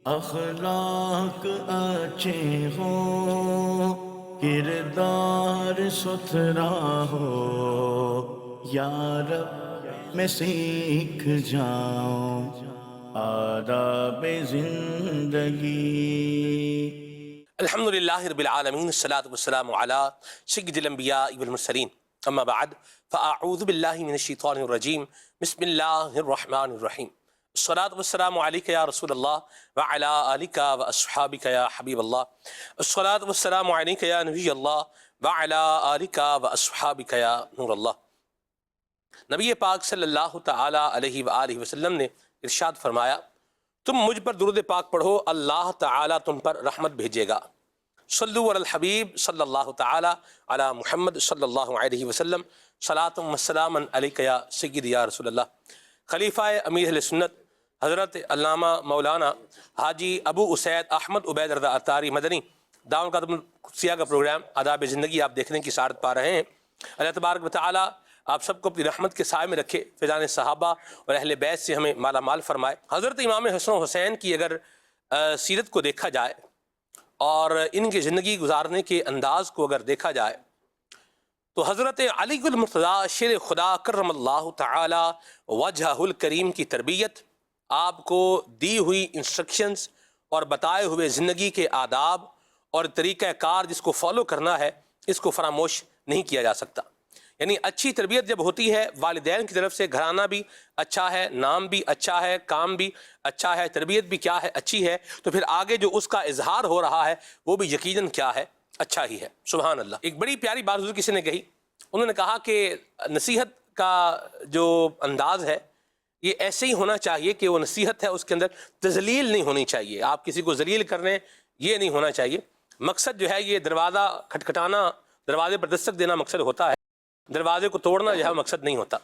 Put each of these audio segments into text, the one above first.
اخلاق اچھے ہوں، کردار ستھرا ہو، یا رب میں سیکھ جاؤں آداب زندگی۔ الحمد للہ رب العالمین، الصلاۃ والسلام علی سید الانبیاء والمرسلین، اما بعد فاعوذ باللہ من الشیطان الرجیم، بسم اللہ الرحمن الرحیم۔ الصلاۃ والسلام علیک یا رسول اللہ وعلی آلک واصحابک یا حبیب اللہ۔ الصلاۃ والسلام علیک یا نبی اللہ وعلی آلک واصحابک یا نور اللہ۔ نبی پاک صلی اللہ تعالی علیہ وآلہ وسلم نے ارشاد فرمایا، تم مجھ پر درود پاک پڑھو، اللہ تعالیٰ تم پر رحمت بھیجے گا۔ صلو علی الحبیب صلی اللہ تعالی علی محمد صلی اللہ علیہ وسلم، صلاۃ و سلام علیک یا سید یا رسول اللہ۔ خلیفہ امیر اہل سنت حضرت علامہ مولانا حاجی ابو اسید احمد عبید رضا عطاری مدنی دامن قدم القدسیہ کا پروگرام آداب زندگی آپ دیکھنے کی سعادت پا رہے ہیں۔ اللہ تبارک و تعالیٰ آپ سب کو اپنی رحمت کے سائے میں رکھے، فیضان صحابہ اور اہل بیت سے ہمیں مالا مال فرمائے۔ حضرت امام حسن و حسین کی اگر سیرت کو دیکھا جائے اور ان کی زندگی گزارنے کے انداز کو اگر دیکھا جائے تو حضرت علی المرتضیٰ شیر خدا کرم اللہ تعالی وجہہ الکریم کی تربیت، آپ کو دی ہوئی انسٹرکشنز اور بتائے ہوئے زندگی کے آداب اور طریقہ کار جس کو فالو کرنا ہے، اس کو فراموش نہیں کیا جا سکتا۔ یعنی اچھی تربیت جب ہوتی ہے والدین کی طرف سے، گھرانہ بھی اچھا ہے، نام بھی اچھا ہے، کام بھی اچھا ہے، تربیت بھی کیا ہے اچھی ہے، تو پھر آگے جو اس کا اظہار ہو رہا ہے وہ بھی یقیناً کیا ہے اچھا ہی ہے۔ سبحان اللہ۔ ایک بڑی پیاری بات حضور کسی نے کہی، انہوں نے کہا کہ نصیحت کا جو انداز ہے یہ ایسے ہی ہونا چاہیے کہ وہ نصیحت ہے اس کے اندر تذلیل نہیں ہونی چاہیے، آپ کسی کو ذلیل کر رہے ہیں یہ نہیں ہونا چاہیے۔ مقصد جو ہے یہ دروازہ کھٹکھٹانا، دروازے پر دستک دینا مقصد ہوتا ہے، دروازے کو توڑنا جو ہے مقصد نہیں ہوتا۔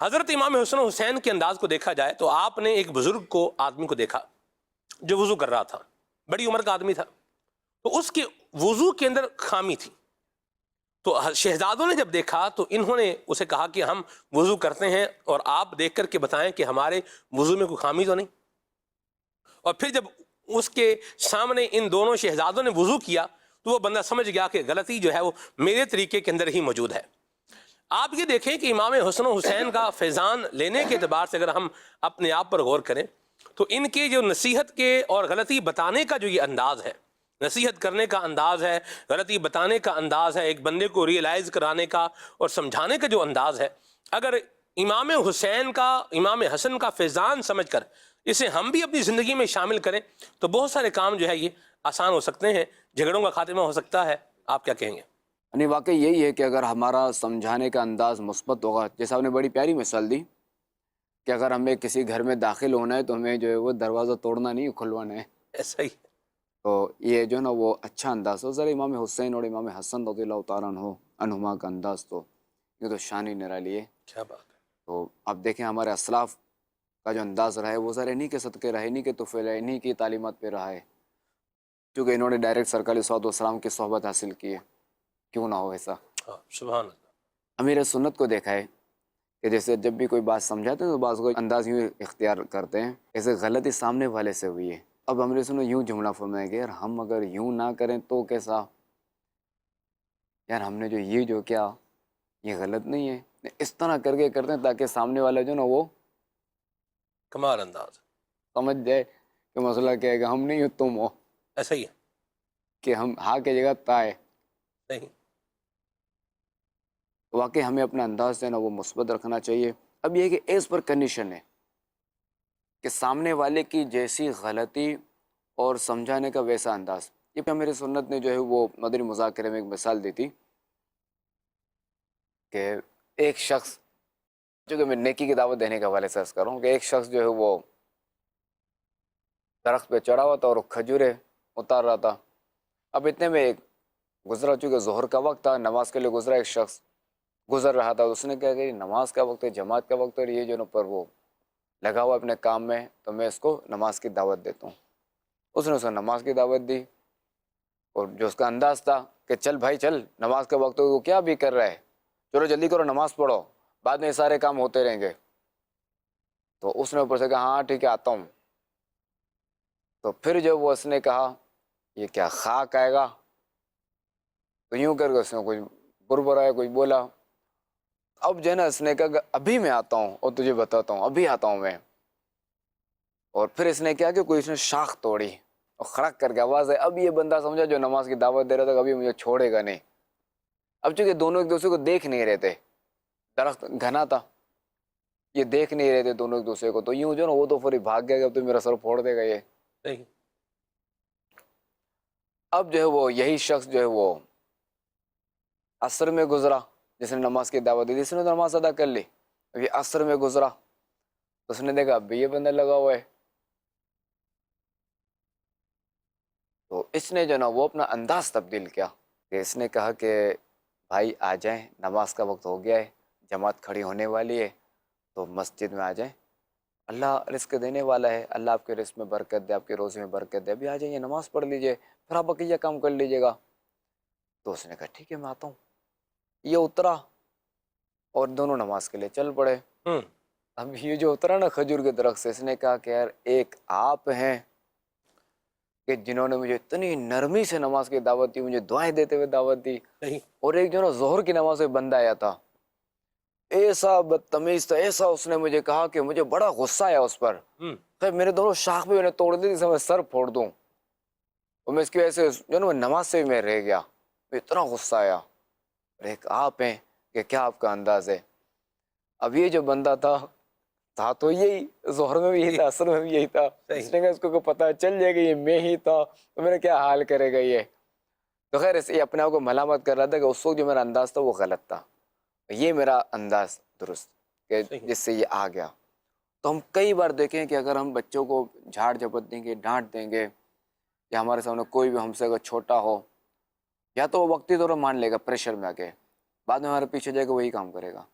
حضرت امام حسن و حسین کے انداز کو دیکھا جائے تو آپ نے ایک بزرگ کو، آدمی کو دیکھا جو وضو کر رہا تھا، بڑی عمر کا آدمی تھا، تو اس کے وضو کے اندر خامی تھی۔ تو شہزادوں نے جب دیکھا تو انہوں نے اسے کہا کہ ہم وضو کرتے ہیں اور آپ دیکھ کر کے بتائیں کہ ہمارے وضو میں کوئی خامی تو نہیں۔ اور پھر جب اس کے سامنے ان دونوں شہزادوں نے وضو کیا تو وہ بندہ سمجھ گیا کہ غلطی جو ہے وہ میرے طریقے کے اندر ہی موجود ہے۔ آپ یہ دیکھیں کہ امام حسن و حسین کا فیضان لینے کے اعتبار سے اگر ہم اپنے آپ پر غور کریں تو ان کے جو نصیحت کے اور غلطی بتانے کا جو یہ انداز ہے، نصیحت کرنے کا انداز ہے، غلطی بتانے کا انداز ہے، ایک بندے کو ریئلائز کرانے کا اور سمجھانے کا جو انداز ہے، اگر امام حسین کا، امام حسن کا فیضان سمجھ کر اسے ہم بھی اپنی زندگی میں شامل کریں تو بہت سارے کام جو ہے یہ آسان ہو سکتے ہیں، جھگڑوں کا خاتمہ ہو سکتا ہے۔ آپ کیا کہیں گے؟ یعنی واقعی یہی ہے کہ اگر ہمارا سمجھانے کا انداز مثبت ہوگا، جیسا آپ نے بڑی پیاری مثال دی کہ اگر ہمیں کسی گھر میں داخل ہونا ہے تو ہمیں جو ہے وہ دروازہ توڑنا نہیں، کھلوانا ہے، ایسا ہی تو یہ جو ہے نا وہ اچھا انداز ہو۔ ذرا امام حسین اور امام حسن رضی اللہ تعالیٰ عنہما کا انداز تو یہ تو شان ہی نرالی ہے۔ کیا بات ہے۔ تو اب دیکھیں ہمارے اسلاف کا جو انداز رہا ہے وہ ذرا انہی کے صدقے رہا ہے، انہی کے طفیل ہے، انہی کی تعلیمات پہ رہا ہے، کیونکہ انہوں نے ڈائریکٹ سرکار صلی اللہ علیہ وسلم کی صحبت حاصل کی ہے، کیوں نہ ہو ایسا۔ سبحان اللہ۔ امیر سنت کو دیکھا ہے کہ جیسے جب بھی کوئی بات سمجھاتے ہیں تو بعض کو انداز یوں اختیار کرتے ہیں ایسے غلطی سامنے والے سے ہوئی ہے۔ اب امیر سنت یوں جملہ فرمایا کہ یار ہم اگر یوں نہ کریں تو کیسا، یار ہم نے جو کیا یہ غلط نہیں ہے، اس طرح کر کے کرتے ہیں تاکہ سامنے والا جو نا وہ کمال انداز، سمجھ جائے کہ مسئلہ کیا ہے کہ ہم نہیں ہو تم ہو، ایسا ہی ہے۔ کہ ہم ہاں کی جگہ تا ہے۔ صحیح۔ واقعی ہمیں اپنا انداز جو ہے نا وہ مثبت رکھنا چاہیے۔ اب یہ کہ ایز پر کنڈیشن ہے کہ سامنے والے کی جیسی غلطی اور سمجھانے کا ویسا انداز۔ یہ پہ میری سنت نے جو ہے وہ مدنی مذاکرے میں ایک مثال دی تھی کہ ایک شخص، چونکہ میں نیکی کی دعوت دینے کے حوالے سے عرض کر رہا ہوں کہ ایک شخص جو ہے وہ درخت پہ چڑھا ہوا تھا اور کھجورے اتار رہا تھا۔ اب اتنے میں ایک گزرا، چونکہ ظہر کا وقت تھا، نماز کے لیے گزرا، ایک شخص گزر رہا تھا، اس نے کہا کہ نماز کا وقت ہے، جماعت کا وقت ہے، اور یہ جو نا پر وہ لگا ہوا اپنے کام میں، تو میں اس کو نماز کی دعوت دیتا ہوں۔ اس نے نماز کی دعوت دی، اور جو اس کا انداز تھا کہ چل بھائی چل، نماز کا وقت ہو، وہ کیا بھی کر رہا ہے، چلو جلدی کرو نماز پڑھو، بعد میں یہ سارے کام ہوتے رہیں گے۔ تو اس نے اوپر سے کہا ہاں ٹھیک ہے آتا ہوں۔ تو پھر جو وہ اس نے کہا یہ کیا خاک آئے گا، تو یوں کر کے اس نے کچھ بربرایا، کچھ بولا. اب جو ہے نا اس نے کہا کہ ابھی میں آتا ہوں اور تجھے بتاتا ہوں، ابھی آتا ہوں میں. اور پھر اس نے کیا کہ کوئی اس نے شاخ توڑی اور خڑک کر کے آواز ہے. اب یہ بندہ سمجھا جو نماز کی دعوت دے رہا تھا کبھی مجھے چھوڑے گا نہیں. اب چونکہ دونوں ایک دوسرے کو دیکھ نہیں رہے تھے، درخت گھنا تھا، یہ دیکھ نہیں رہے تھے دونوں ایک دوسرے کو، تو یوں جو نا وہ تو پھر بھاگ گیا کہ اب تو میرا سر پھوڑ دے گا یہ. صحیح. اب جو ہے وہ یہی شخص جو ہے وہ عصر میں گزرا، جس نے نماز کی دعوت دی، جس نے نماز ادا کر لی. اب یہ عصر میں گزرا تو اس نے دیکھا اب بھی یہ بندہ لگا ہوا ہے. تو اس نے جو نا وہ اپنا انداز تبدیل کیا کہ اس نے کہا کہ بھائی آ جائیں، نماز کا وقت ہو گیا ہے، جماعت کھڑی ہونے والی ہے، تو مسجد میں آ جائیں، اللہ رزق دینے والا ہے، اللہ آپ کے رزق میں برکت دے، آپ کے روزے میں برکت دے، ابھی آ جائیے نماز پڑھ لیجئے، پھر آپ بقیہ کام کر لیجئے گا. تو اس نے کہا ٹھیک ہے میں آتا ہوں. یہ اترا اور دونوں نماز کے لیے چل پڑے. اب یہ جو اترا نا کھجور کے درخت سے، اس نے کہا کہ یار ایک آپ ہیں کہ جنہوں نے مجھے اتنی نرمی سے نماز کی دعوت دی، مجھے دعائیں دیتے ہوئے دعوت دی. صحیح. اور ایک جو نا ظہر کی نماز میں بندہ آیا تھا، ایسا بدتمیز تھا، ایسا اس نے مجھے کہا کہ مجھے بڑا غصہ آیا اس پر. خیر میرے دونوں شاخ بھی انہیں توڑ دی جسے میں سر پھوڑ دوں، اور میں اس کی وجہ سے جو نا نماز سے بھی میں رہ گیا، اتنا غصہ آیا. اور ایک آپ ہیں کہ کیا آپ کا انداز ہے. اب یہ جو بندہ تھا تو یہی ظہر میں بھی یہی تھا، عصر میں بھی یہی تھا. اس نے کہا اس کو پتہ چل جائے گا یہ میں ہی تھا تو میرا کیا حال کرے گا یہ. تو خیر اس یہ اپنے آپ کو ملامت کر رہا تھا کہ اس وقت جو میرا انداز تھا وہ غلط تھا، یہ میرا انداز درست کہ جس سے یہ آ گیا. تو ہم کئی بار دیکھیں کہ اگر ہم بچوں کو جھاڑ جھپٹ دیں گے، ڈانٹ دیں گے، یا ہمارے سامنے کوئی بھی ہم سے اگر چھوٹا ہو، یا تو وہ وقتی طور پر مان لے گا پریشر میں آ کے، بعد میں ہمارے پیچھے جائے گا وہی کام کرے گا.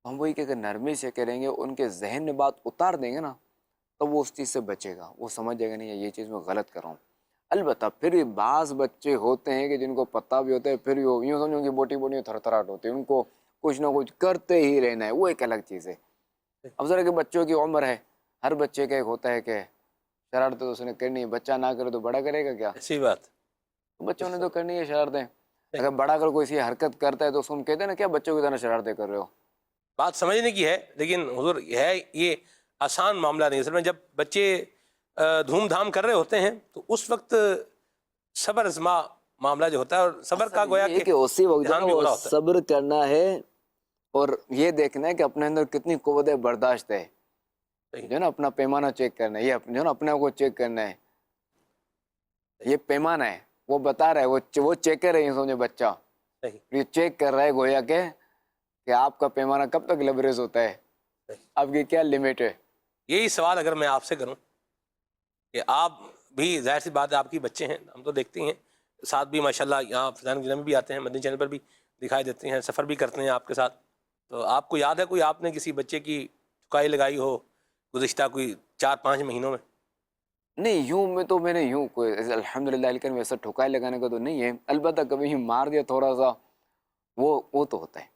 ہم وہی کہ نرمی سے کریں گے، ان کے ذہن میں بات اتار دیں گے نا، تو وہ اس چیز سے بچے گا، وہ سمجھ جائے گا نہیں یہ چیز میں غلط کر رہا ہوں. البتہ پھر بھی بعض بچے ہوتے ہیں کہ جن کو پتہ بھی ہوتا ہے، پھر بھی وہ یوں سمجھو کہ بوٹی بوٹی تھر تھراٹ ہوتی ہے، ان کو کچھ نہ کچھ کرتے ہی رہنا ہے، وہ ایک الگ چیز ہے. اب ذرا کہ بچوں کی عمر ہے، ہر بچے کا ایک ہوتا ہے کہ شرارتیں تو اس نے کرنی ہے، بچہ نہ کرے تو بڑا کرے گا کیا؟ ایسی بات. بچوں نے تو کرنی ہے شرارتیں. اگر بڑا کر کوئی سی حرکت کرتا ہے تو اس کو ہم کہتے ہیں نا کیا بچوں کی طرح شرارتیں کر رہے ہو. بات سمجھنے کی ہے، لیکن حضور ہے یہ آسان معاملہ نہیں. اصل میں جب بچے دھوم دھام کر رہے ہوتے ہیں تو اس وقت صبر ازما معاملہ جو ہوتا ہے، اور صبر کا گویا کہ اسی وقت دھیان بھی ہو وہ رہا ہوتا ہے. صبر کرنا ہے اور یہ دیکھنا ہے کہ اپنے اندر کتنی قوت برداشت ہے، صحیح. جو ہے نا اپنا پیمانہ چیک کرنا ہے، یہ جو ہے نا اپنے آپ کو چیک کرنا ہے. یہ پیمانہ ہے، وہ بتا رہا ہے، وہ چیکر ہے، یہ سمجھے بچہ صحیح. یہ چیک کر رہا ہے گویا کہ آپ کا پیمانہ کب تک لبریز ہوتا ہے، آپ کی کیا لمٹ ہے. یہی سوال اگر میں آپ سے کروں کہ آپ بھی ظاہر سی بات ہے آپ کی بچے ہیں، ہم تو دیکھتے ہیں ساتھ بھی ماشاءاللہ یہاں فضان گرام میں بھی آتے ہیں، مدنی چینل پر بھی دکھائی دیتے ہیں، سفر بھی کرتے ہیں آپ کے ساتھ. تو آپ کو یاد ہے کوئی آپ نے کسی بچے کی چکائی لگائی ہو گزشتہ کوئی 4-5 مہینوں میں؟ نہیں یوں میں نے یوں کوئی الحمدللہ لیکن ویسا ٹھکائی لگانے کا تو نہیں ہے، البتہ کبھی یوں مار دیا تھوڑا سا، وہ تو ہوتا ہے.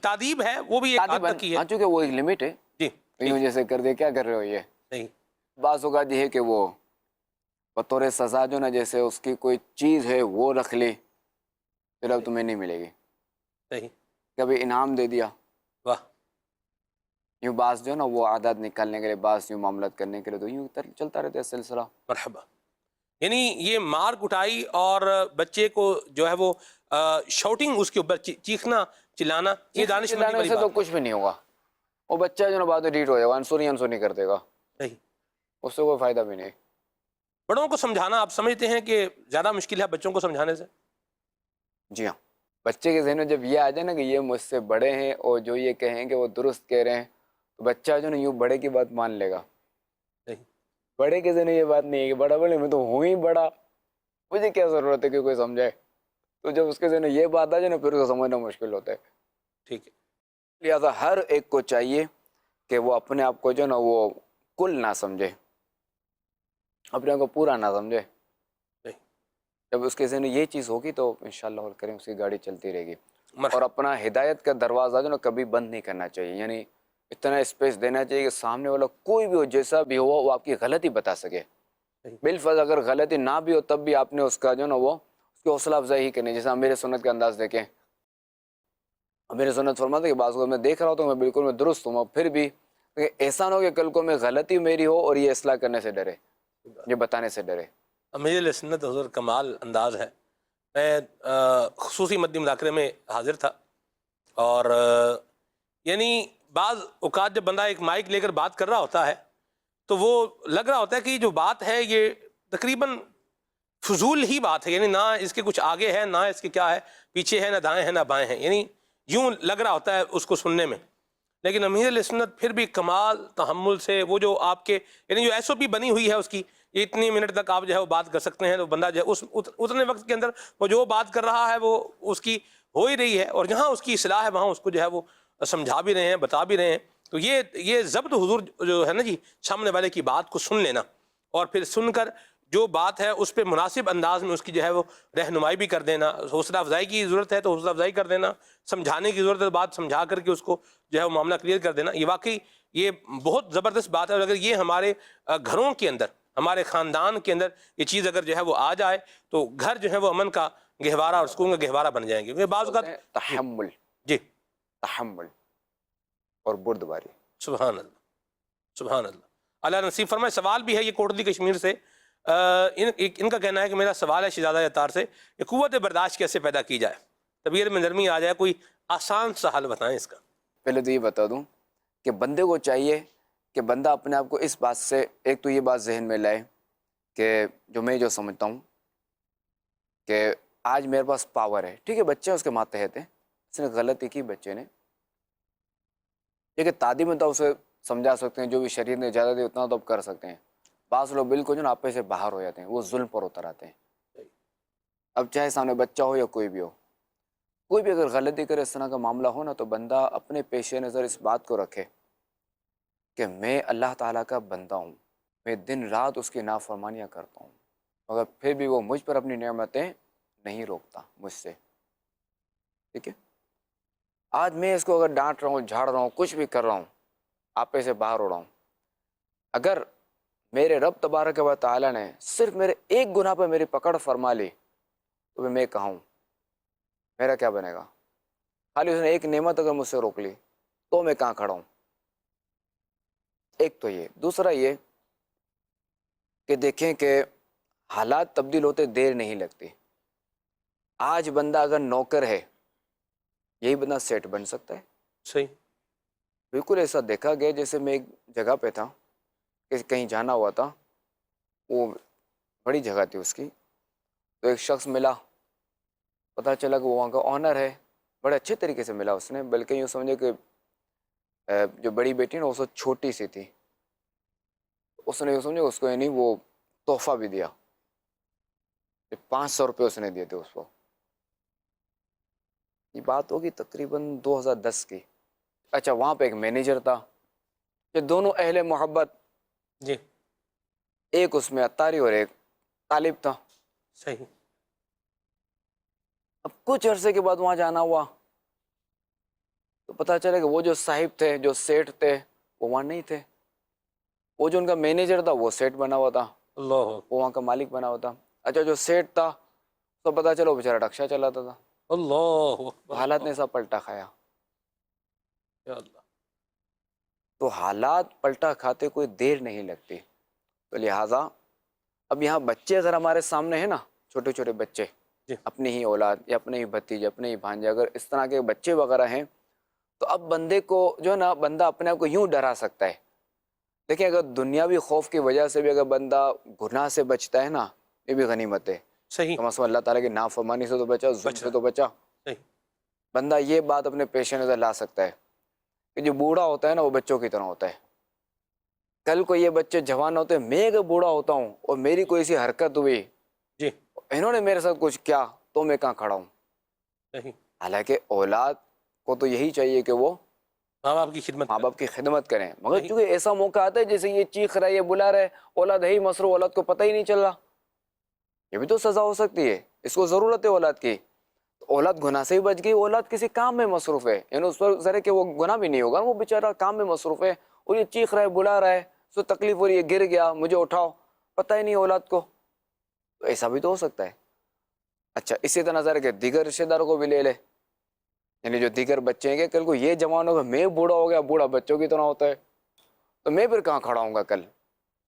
تعدیب ہے وہ بھی ایک حد تک کی ہے. ہاں چونکہ وہ ایک لمٹ ہے، جی یوں جیسے کر دے کیا کر رہے ہو یہ. صحیح. بعض اوقات یہ ہے کہ وہ بطور سزا جو نا جیسے اس کی کوئی چیز ہے وہ رکھ لی، پھر اب تمہیں نہیں ملے گی، صحیح. کبھی انعام دے دیا. واہ. یوں بعض جو نا وہ عادت نکالنے کے لیے، بعض یوں معاملات کرنے کے لیے، تو یوں چلتا رہتا ہے سلسلہ. مرحبا. یعنی یہ مار کٹائی اور بچے کو جو ہے وہ شاؤٹنگ، اس کے اوپر چیخنا چلانا، یہ دانش مندی والی سے تو بات کچھ بھی نہیں ہوگا. وہ بچہ جو نا بعد میں ڈیٹ ہو جائے گا، انسونی کر دے گا، صحیح. اس سے کوئی فائدہ بھی نہیں. بڑوں کو سمجھانا آپ سمجھتے ہیں کہ زیادہ مشکل ہے بچوں کو سمجھانے سے؟ جی ہاں، بچے کے ذہن میں جب یہ آ جائے نا کہ یہ مجھ سے بڑے ہیں اور جو یہ کہیں کہ وہ درست کہہ رہے ہیں، تو بچہ جو نا یوں بڑے کی بات مان لے گا. صحیح. بڑے کے ذہن میں یہ بات نہیں ہے کہ بڑا بولے میں تو ہوں ہی بڑا، مجھے کیا ضرورت ہے کہ کوئی سمجھائے. تو جب اس کے ذہن میں یہ بات آ جائے نا پھر اس کو سمجھنا مشکل ہوتا ہے. ٹھیک ہے. لہٰذا ہر ایک کو چاہیے کہ وہ اپنے آپ کو جو نا وہ کل نہ سمجھے، اپنے آپ کو پورا نہ سمجھے. جب اس کے ذہن میں یہ چیز ہوگی تو انشاءاللہ اور کریں اس کی گاڑی چلتی رہے گی. اور اپنا ہدایت کا دروازہ جو نا کبھی بند نہیں کرنا چاہیے. یعنی اتنا اسپیس دینا چاہیے کہ سامنے والا کوئی بھی ہو جیسا بھی ہو وہ آپ کی غلطی بتا سکے. بالفرض اگر غلطی نہ بھی ہو تب بھی آپ نے اس کا جو نا وہ اس کی حوصلہ افزائی ہی کرنی. جیسے میرے سنت کا انداز دیکھیں, میرے سنت فرماتے ہیں کہ بعض اوقات میں دیکھ رہا ہوں تو میں درست ہوں, اور پھر بھی ایسا نہ ہو کہ کل کو میں غلطی میری ہو اور یہ اصلاح کرنے سے ڈرے, یہ بتانے سے ڈرے. امیر سنت حضور کمال انداز ہے. میں خصوصی مدنی مذاکرے میں حاضر تھا, اور یعنی بعض اوقات جب بندہ ایک مائک لے کر بات کر رہا ہوتا ہے تو وہ لگ رہا ہوتا ہے کہ جو بات ہے یہ تقریباً فضول ہی بات ہے, یعنی نہ اس کے کچھ آگے ہے نہ اس کے کیا ہے پیچھے ہے, نہ دائیں ہیں نہ بائیں ہیں, یعنی یوں لگ رہا ہوتا ہے اس کو سننے میں. لیکن امیر علیہ سنت پھر بھی کمال تحمل سے وہ جو آپ کے یعنی جو ایس او پی بنی ہوئی ہے اس کی, یہ اتنی منٹ تک آپ جو ہے وہ بات کر سکتے ہیں, تو بندہ جو ہے اس اتنے وقت کے اندر وہ جو بات کر رہا ہے وہ اس کی ہو ہی رہی ہے, اور جہاں اس کی اصلاح ہے وہاں اس کو جو ہے وہ سمجھا بھی رہے ہیں, بتا بھی رہے ہیں. تو یہ ضبط حضور جو ہے نا جی, سامنے والے کی بات کو سن لینا اور پھر سن کر جو بات ہے اس پہ مناسب انداز میں اس کی جو ہے وہ رہنمائی بھی کر دینا. حوصلہ افزائی کی ضرورت ہے تو حوصلہ افزائی کر دینا, سمجھانے کی ضرورت ہے بات سمجھا کر کے اس کو جو ہے وہ معاملہ کلیئر کر دینا. یہ واقعی یہ بہت زبردست بات ہے, اور اگر یہ ہمارے گھروں کے اندر ہمارے خاندان کے اندر یہ چیز اگر جو ہے وہ آ جائے تو گھر جو ہے وہ امن کا گہوارہ اور سکون کا گہوارہ بن جائیں گے. کیونکہ بعض اوقات تحمل, جی تحمل اور بردباری. سبحان اللہ, سبحان اللہ. اللہ نصیب فرمائے. سوال بھی ہے یہ کوٹلی کشمیر سے, ان کا کہنا ہے کہ میرا سوال ہے شہزادہ اتار سے کہ قوت برداشت کیسے پیدا کی جائے, طبیعت میں نرمی آ جائے, کوئی آسان سا حل بتائیں اس کا. پہلے تو یہ بتا دوں کہ بندے کو چاہیے کہ بندہ اپنے آپ کو اس بات سے, ایک تو یہ بات ذہن میں لائے کہ جو میں جو سمجھتا ہوں کہ آج میرے پاس پاور ہے, ٹھیک ہے بچے اس کے ماتحت ہیں, اس نے غلطی کی بچے نے, ٹھیک ہے تعلیم میں تو اسے سمجھا سکتے ہیں, جو بھی شریعت نے اجازت دی اتنا تو اب کر سکتے ہیں. بعض لوگ بالکل جو نا آپے سے باہر ہو جاتے ہیں, وہ ظلم پر اتر آتے ہیں. اب چاہے سامنے بچہ ہو یا کوئی بھی ہو, کوئی بھی اگر غلطی کرے اس طرح کا معاملہ ہو نا, تو بندہ اپنے پیش نظر اس بات کو رکھے کہ میں اللہ تعالیٰ کا بندہ ہوں, میں دن رات اس کی نافرمانیاں کرتا ہوں, مگر پھر بھی وہ مجھ پر اپنی نعمتیں نہیں روکتا مجھ سے. ٹھیک ہے, آج میں اس کو اگر ڈانٹ رہا ہوں, جھاڑ رہا ہوں, کچھ بھی کر رہا ہوں, آپے سے باہر ہو رہا ہوں, اگر میرے رب تبارک و تعالیٰ نے صرف میرے ایک گناہ پہ میری پکڑ فرما لی تو میں کہاں ہوں, میرا کیا بنے گا؟ خالی اس نے ایک نعمت اگر مجھ سے روک لی تو میں کہاں کھڑا ہوں. ایک تو یہ. دوسرا یہ کہ دیکھیں کہ حالات تبدیل ہوتے دیر نہیں لگتی. آج بندہ اگر نوکر ہے, یہی بندہ سیٹ بن سکتا ہے. صحیح, بالکل ایسا دیکھا گیا. جیسے میں ایک جگہ پہ تھا, کہیں جانا ہوا تھا, وہ بڑی جگہ تھی اس کی, تو ایک شخص ملا, پتہ چلا کہ وہ وہاں کا آنر ہے. بڑے اچھے طریقے سے ملا اس نے, بلکہ یوں سمجھے کہ جو بڑی بیٹی نا اس وقت چھوٹی سی تھی, اس نے یوں سمجھے اس کو یعنی وہ تحفہ بھی دیا, 500 روپے اس نے دیے تھے اس کو. یہ بات ہوگی تقریباً 2010 کی. اچھا, وہاں پہ ایک مینیجر تھا, یہ دونوں اہل محبت, جی ایک اس میں اتاری اور ایک طالب تھا. صحیح. اب کچھ عرصے کے بعد وہاں جانا ہوا تو پتہ چلا کہ وہ جو صاحب تھے, جو سیٹ تھے, وہ وہاں نہیں تھے. وہ جو ان کا مینیجر تھا وہ سیٹ بنا ہوا تھا, اللہ, وہ وہاں کا مالک بنا ہوا تھا. اچھا, جو سیٹ تھا تو پتہ چلا وہ بیچارہ رکشا چلاتا تھا. اللہ, حالات نے سب پلٹا کھایا. یا اللہ. تو حالات پلٹا کھاتے کوئی دیر نہیں لگتی. تو لہٰذا اب یہاں بچے اگر ہمارے سامنے ہیں نا, چھوٹے چھوٹے بچے, جی. اپنی ہی اولاد یا اپنے ہی بھتیجے, اپنے ہی بھانجے, اگر اس طرح کے بچے وغیرہ ہیں تو اب بندے کو جو ہے نا, بندہ اپنے آپ کو یوں ڈرا سکتا ہے. دیکھیں, اگر دنیاوی خوف کی وجہ سے بھی اگر بندہ گناہ سے بچتا ہے نا, یہ بھی غنیمت ہے. صحیح, کم از کم اللہ تعالیٰ کی نافرمانی سے تو بچا, ظلم سے تو بچا. صحیح. بندہ یہ بات اپنے پیش نظر لا سکتا ہے کہ جو بوڑھا ہوتا ہے نا وہ بچوں کی طرح ہوتا ہے. کل کو یہ بچے جوان ہوتے ہیں, میں اگر بوڑھا ہوتا ہوں اور میری کوئی سی حرکت ہوئی, جی انہوں نے میرے ساتھ کچھ کیا, تو میں کہاں کھڑا ہوں. صحیح. حالانکہ اولاد کو تو یہی چاہیے کہ وہ ماں باپ کی خدمت, ماں باپ کی خدمت کریں, مگر چونکہ ایسا موقع آتا ہے جیسے یہ چیخ رہا ہے, یہ بلا رہا ہے, اولاد ہے ہی مصروف, اولاد کو پتہ ہی نہیں چل رہا. یہ بھی تو سزا ہو سکتی ہے, اس کو ضرورت ہے اولاد کی. اولاد گناہ سے ہی بچ گئی, اولاد کسی کام میں مصروف ہے, یعنی اس پر ذرا کہ وہ گناہ بھی نہیں ہوگا, وہ بیچارہ کام میں مصروف ہے اور یہ چیخ رہا ہے, بلا رہا ہے, اس کو تکلیف ہو رہی ہے, گر گیا, مجھے اٹھاؤ, پتہ ہی نہیں اولاد کو. تو ایسا بھی تو ہو سکتا ہے. اچھا, اسی طرح ذرا کہ دیگر رشتے داروں کو بھی لے لے, یعنی جو دیگر بچے ہیں کہ کل کو یہ جوان ہوگا, میں بوڑھا ہو گیا, بوڑھا بچوں کی طرح ہوتا ہے, تو میں پھر کہاں کھڑا ہوں گا کل.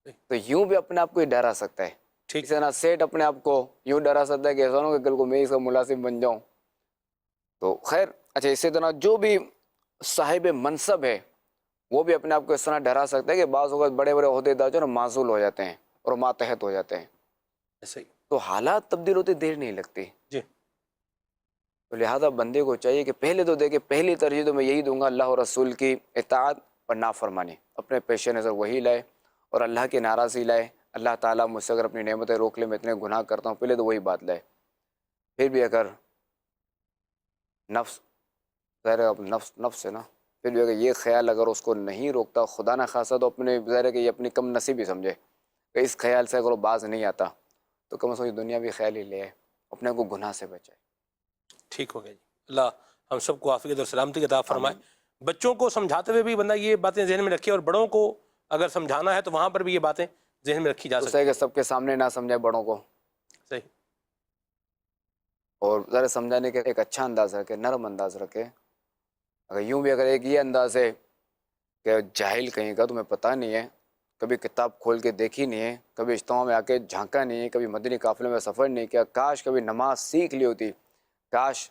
تو یوں بھی اپنے آپ کو یہ ڈرا سکتا ہے. ٹھیک اسی طرح سیٹ اپنے آپ کو یوں ڈرا سکتا ہے کہ ایسا نہ ہو کہ کل کو میں اس کا ملازم بن جاؤں. تو خیر, اچھا اسی طرح جو بھی صاحب منصب ہے وہ بھی اپنے آپ کو اس طرح ڈرا سکتا ہے کہ بعض اوقات بڑے بڑے عہدے دار جو نا معزول ہو جاتے ہیں اور ماتحت ہو جاتے ہیں. ایسے ہی. تو حالات تبدیل ہوتے دیر نہیں لگتی. جی. تو لہٰذا بندے کو چاہیے کہ پہلے تو دیکھے, پہلی ترجیح تو میں یہی دوں گا اللہ اور رسول کی اطاعت اور نافرمانی, اپنے پیش نظر وہی لائے اور اللہ کی ناراضی لائے. اللہ تعالیٰ مجھ سے اگر اپنی نعمتیں روک لے, میں اتنے گناہ کرتا ہوں, پہلے تو وہی بات لائے. پھر بھی اگر نفس ظاہر ہے, نفس ہے نا, پھر بھی اگر یہ خیال اگر اس کو نہیں روکتا, خدا نہ خاصا, تو اپنے ظاہر ہے کہ یہ اپنی کم نصیبی سمجھے کہ اس خیال سے اگر وہ باز نہیں آتا تو کم از کم یہ دنیا بھی خیال ہی لے آئے, اپنے کو گناہ سے بچائے. ٹھیک ہو گیا جی. اللہ ہم سب کو عافیت اور سلامتی عطا فرمائے. بچوں کو سمجھاتے ہوئے بھی بندہ یہ باتیں ذہن میں رکھے, اور بڑوں کو اگر سمجھانا ہے تو وہاں پر بھی یہ باتیں ذہن میں رکھی جا اس سکتی ہے کہ ہیں. سب کے سامنے نہ سمجھائے بڑوں کو, صحیح. اور ذرا سمجھانے کا ایک اچھا انداز رکھے, نرم انداز رکھے. اگر یوں بھی اگر ایک یہ انداز ہے کہ جاہل کہیں کا, تمہیں پتہ نہیں ہے, کبھی کتاب کھول کے دیکھی نہیں ہے, کبھی اجتماع میں آ کے جھانکا نہیں ہے, کبھی مدنی قافلے میں سفر نہیں کیا, کاش کبھی نماز سیکھ لی ہوتی, کاش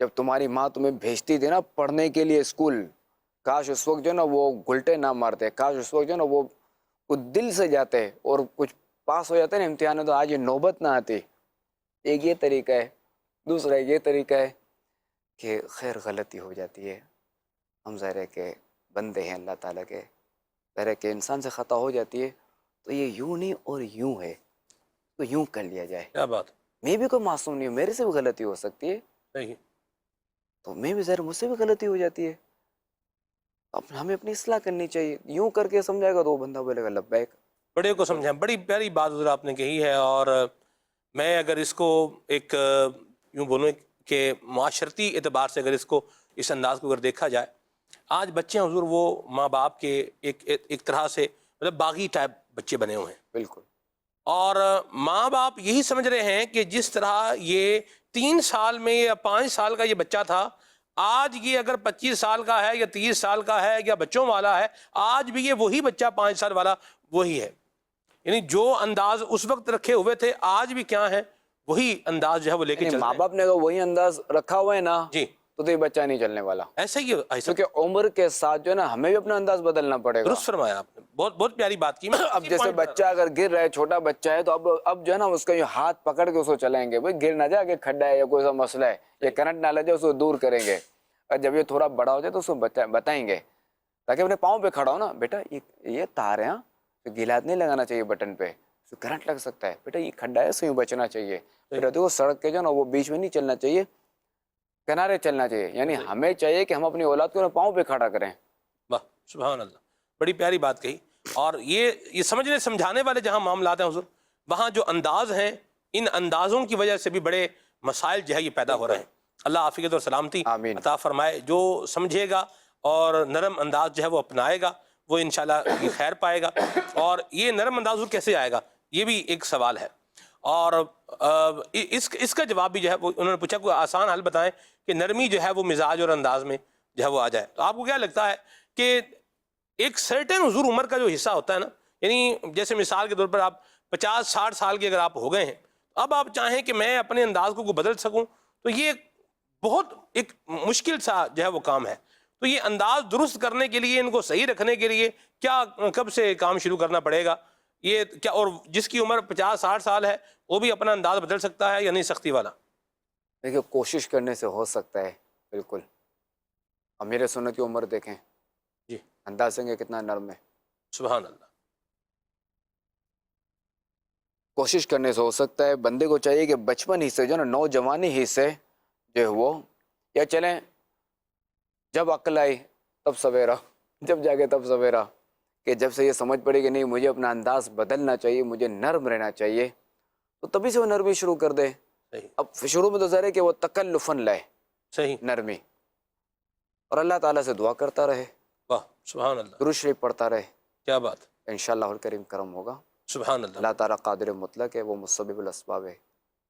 جب تمہاری ماں تمہیں بھیجتی تھی نا پڑھنے کے لیے اسکول, کاش اس وقت جو نا وہ گھلٹے نہ مارتے, کاش اس وقت جو نا وہ کچھ دل سے جاتے اور کچھ پاس ہو جاتے نا امتحان میں, تو آج یہ نوبت نہ آتی. ایک یہ طریقہ ہے. دوسرا یہ طریقہ ہے کہ خیر غلطی ہو جاتی ہے, ہم ظاہر ہے کہ بندے ہیں اللہ تعالیٰ کے, ظاہر ہے کہ انسان سے خطا ہو جاتی ہے, تو یہ یوں نہیں اور یوں ہے, تو یوں کر لیا جائے. کیا بات. میں بھی کوئی معصوم نہیں ہوں, میرے سے بھی غلطی ہو سکتی ہے, صحیح. تو میں بھی ظاہر مجھ سے بھی غلطی ہو جاتی ہے, ہمیں اپنی اصلاح کرنی چاہیے. یوں کر کے سمجھائے گا تو وہ بندہ بولے گا لبیک. بڑے کو سمجھائیں. بڑی پیاری بات حضور آپ نے کہی ہے, اور میں اگر اس کو ایک یوں بولوں کہ معاشرتی اعتبار سے اگر اس کو اس انداز کو اگر دیکھا جائے, آج بچے ہیں حضور وہ ماں باپ کے ایک طرح سے مطلب باغی ٹائپ بچے بنے ہوئے ہیں. بالکل. اور ماں باپ یہی سمجھ رہے ہیں کہ جس طرح یہ 3 سال میں یا 5 سال کا یہ بچہ تھا, آج یہ اگر 25 سال کا ہے یا 30 سال کا ہے یا بچوں والا ہے, آج بھی یہ وہی بچہ 5 سال والا وہی ہے. یعنی جو انداز اس وقت رکھے ہوئے تھے آج بھی کیا ہے وہی انداز جو ہے وہ لے کے چل رہے ہیں. ماں باپ نے اگر وہی انداز رکھا ہوا ہے نا, جی, تو یہ بچہ نہیں چلنے والا. ایسا ہی ہے. کیونکہ عمر کے ساتھ جو ہے نا ہمیں بھی اپنا انداز بدلنا پڑے گا. درست فرمایا آپ نے, بہت بہت پیاری بات کی. اب جیسے بچہ اگر گر رہا ہے, چھوٹا بچہ ہے, تو اب جو ہے نا اس کا یہ ہاتھ پکڑ کے اس کو چلائیں گے, بھائی گر نہ جائے کہ کھڈا ہے یا کوئی سا مسئلہ ہے, یا کرنٹ نہ لگ جائے, اس کو دور کریں گے. اور جب یہ تھوڑا بڑا ہو جائے تو اس کو بتائیں گے, تاکہ اپنے پاؤں پہ کھڑا ہو نا, بیٹا یہ تار ہے, تو گیلات نہیں لگانا چاہیے بٹن پہ, کرنٹ لگ سکتا ہے, بیٹا یہ کھڈا ہے, اس سے بچنا چاہیے. پھر دیکھو سڑک کے جو نا وہ بیچ میں نہیں چلنا چاہیے, کنارے چلنا چاہیے. یعنی ہمیں چاہیے کہ ہم اپنی اولاد کو پاؤں پہ کھڑا کریں. واہ سبحان اللہ, بڑی پیاری بات کہی. اور یہ سمجھنے سمجھانے والے جہاں معاملات ہیں حضور, وہاں جو انداز ہیں, ان اندازوں کی وجہ سے بھی بڑے مسائل جو ہے یہ پیدا ہو رہے ہیں. اللہ عافیت اور سلامتی عطا فرمائے. جو سمجھے گا اور نرم انداز جو ہے وہ اپنائے گا, وہ انشاءاللہ یہ خیر پائے گا. اور یہ نرم انداز کیسے آئے گا, یہ بھی ایک سوال ہے. اور اس کا جواب بھی جو ہے وہ انہوں نے پوچھا کوئی آسان حل بتائیں کہ نرمی جو ہے وہ مزاج اور انداز میں جو ہے وہ آ جائے. تو آپ کو کیا لگتا ہے کہ ایک سرٹن حضور عمر کا جو حصہ ہوتا ہے نا, یعنی جیسے مثال کے طور پر آپ 50-60 سال کے اگر آپ ہو گئے ہیں, اب آپ چاہیں کہ میں اپنے انداز کو بدل سکوں, تو یہ بہت ایک مشکل سا جو ہے وہ کام ہے. تو یہ انداز درست کرنے کے لیے, ان کو صحیح رکھنے کے لیے کیا کب سے کام شروع کرنا پڑے گا یہ کیا, اور جس کی عمر 50-60 سال ہے وہ بھی اپنا انداز بدل سکتا ہے یا نہیں سختی والا؟ دیکھیے کوشش کرنے سے ہو سکتا ہے بالکل. امیر سنت کی عمر دیکھیں جی, انداز سنگے کتنا نرم ہے. سبحان اللہ. کوشش کرنے سے ہو سکتا ہے. بندے کو چاہیے کہ بچپن ہی سے جو نا نوجوانی ہی سے جو ہے وہ, یا چلیں جب عقل آئی تب سویرا, جب جاگے تب سویرا, کہ جب سے یہ سمجھ پڑے کہ نہیں مجھے اپنا انداز بدلنا چاہیے, مجھے نرم رہنا چاہیے, تو تبھی سے وہ نرمی شروع کر دے. صحیح اب شروع میں تو ظاہر ہے کہ وہ تکلفاً لائے صحیح، نرمی، اور اللہ تعالیٰ سے دعا کرتا رہے، واہ سبحان اللہ، درود شریف پڑھتا رہے، کیا بات، انشاءاللہ الکریم کرم ہوگا۔ سبحان اللہ، اللہ تعالیٰ قادر مطلق ہے، وہ مسبب الاسباب ہے۔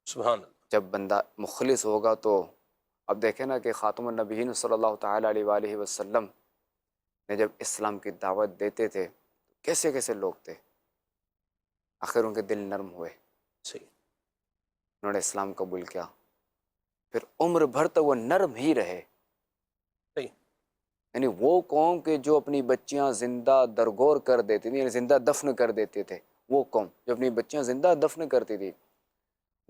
سبحان اللہ، جب بندہ مخلص ہوگا تو اب دیکھیں نا کہ خاتم النبیین صلی اللہ تعالیٰ علیہ وآلہ وسلم نے جب اسلام کی دعوت دیتے تھے کیسے کیسے لوگ تھے، آخر ان کے دل نرم ہوئے، صحیح، انہوں نے اسلام قبول کیا، پھر عمر بھر تک وہ نرم ہی رہے۔ صحیح، یعنی وہ قوم کے جو اپنی بچیاں زندہ درگور کر دیتی تھیں، یعنی زندہ دفن کر دیتے تھے، وہ قوم جو اپنی بچیاں زندہ دفن کرتی تھی،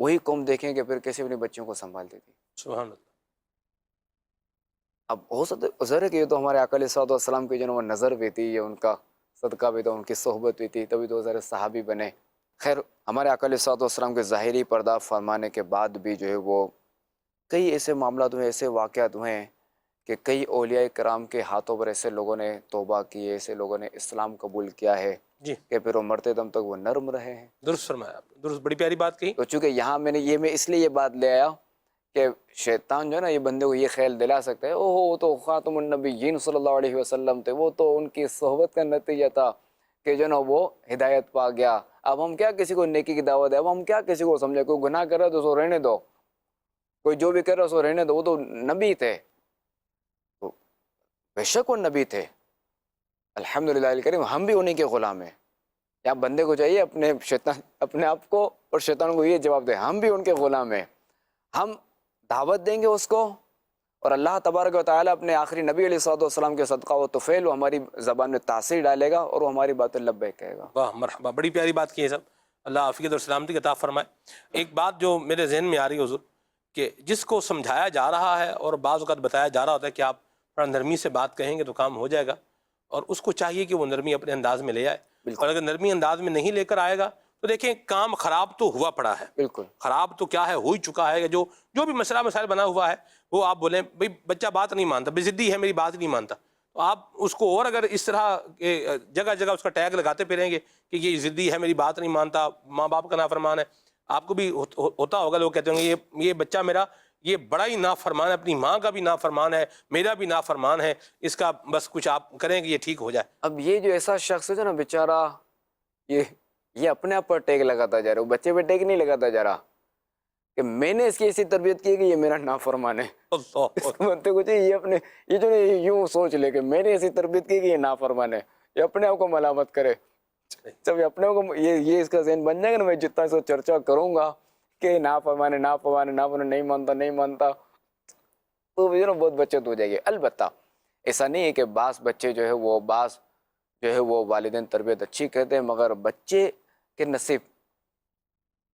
وہی قوم دیکھیں کہ پھر کیسے اپنی بچیوں کو سنبھالتی تھی۔ سبحان اللہ، اب ہو سکتا ظاہر ہے کہ یہ تو ہمارے آقا علیہ الصلوۃ والسلام کی جو نا وہ نظر بھی تھی، یہ ان کا صدقہ بھی تھا، ان کی صحبت بھی تھی، تبھی تو ظاہر صحابی بنے۔ خیر ہمارے آقا علیہ الصلوۃ والسلام کے ظاہری پردہ فرمانے کے بعد بھی جو ہے وہ کئی ایسے معاملات ہوئے، ایسے واقعات ہوئے ہیں کہ کئی اولیاء کرام کے ہاتھوں پر ایسے لوگوں نے توبہ کی ہے، ایسے لوگوں نے اسلام قبول کیا ہے جی کہ پھر وہ مرتے دم تک وہ نرم رہے ہیں۔ درست فرمایا آپ نے، درست، بڑی پیاری بات کہی، تو چونکہ یہاں میں اس لیے یہ بات لے آیا کہ شیطان جو ہے نا یہ بندے کو یہ خیال دلا سکتا ہے اوہ وہ تو خاتم النبیین صلی اللہ علیہ وسلم تھے، وہ تو ان کی صحبت کا نتیجہ تھا کہ جو نا وہ ہدایت پا گیا، اب ہم کیا کسی کو نیکی کی دعوت ہے، اب ہم کیا کسی کو سمجھے، کوئی گناہ کر رہا ہے تو اسے رہنے دو، کوئی جو بھی کر رہا ہے اسے رہنے دو، وہ تو نبی تھے۔ تو بے شک وہ نبی تھے، الحمدللہ الکریم ہم بھی انہی کے غلام ہیں۔ یا بندے کو چاہیے اپنے آپ کو اور شیطان کو یہ جواب دے، ہم بھی ان کے غلام ہیں، ہم دعوت دیں گے اس کو، اور اللہ تبارک و تعالیٰ اپنے آخری نبی علیہ الصلوۃ والسلام کے صدقہ و طفیل وہ ہماری زبان میں تاثیر ڈالے گا اور وہ ہماری باتیں لبیک کہے گا۔ واہ مرحبا، بڑی پیاری بات کی ہے صاحب، اللہ عافیت اور سلامتی عطا فرمائے۔ ایک بات جو میرے ذہن میں آ رہی ہے حضور، کہ جس کو سمجھایا جا رہا ہے اور بعض اوقات بتایا جا رہا ہوتا ہے کہ آپ تھوڑا نرمی سے بات کہیں گے تو کام ہو جائے گا، اور اس کو چاہیے کہ وہ نرمی اپنے انداز میں لے آئے، بالکل اور اگر نرمی انداز میں نہیں لے کر آئے گا تو دیکھیں کام خراب تو ہوا پڑا ہے، بالکل خراب تو کیا ہے، ہو ہی چکا ہے، جو بھی مسئلہ مسائل بنا ہوا ہے وہ آپ بولیں بھئی بچہ بات نہیں مانتا، بے ضدی ہے، میری بات نہیں مانتا، تو آپ اس کو اور اگر اس طرح جگہ جگہ اس کا ٹیگ لگاتے پھریں گے کہ یہ ضدی ہے، میری بات نہیں مانتا، ماں باپ کا نافرمان ہے، آپ کو بھی ہوتا ہوگا، لوگ کہتے ہوں گے یہ بچہ میرا یہ بڑا ہی نافرمان ہے، اپنی ماں کا بھی نافرمان ہے، میرا بھی نافرمان ہے، اس کا بس کچھ آپ کریں کہ یہ ٹھیک ہو جائے۔ اب یہ جو ایسا شخص ہے جو نا بیچارہ یہ اپنے آپ پر ٹیگ لگاتا جا رہا ہے، وہ بچے پہ ٹیگ نہیں لگاتا جا رہا کہ میں نے اس کی ایسی تربیت کی کہ یہ میرا نافرمان ہے، اس کو بنتے کچھ یہ جو یوں سوچ لے کہ میں نے ایسی تربیت کی کہ یہ نافرمان ہے، یہ اپنے آپ کو ملامت کرے، جب یہ اپنے آپ کو یہ اس کا ذہن بن جائے گا نا، میں جتنا اس کو چرچا کروں گا کہ نافرمان ہے نافرمان ہے نافرمان، نہیں مانتا تو یہ نا بہت بچت ہو جائے گی۔ البتہ ایسا نہیں ہے کہ بعض بچے جو ہے وہ والدین تربیت اچھی کرتے ہیں، مگر بچے کے نصیب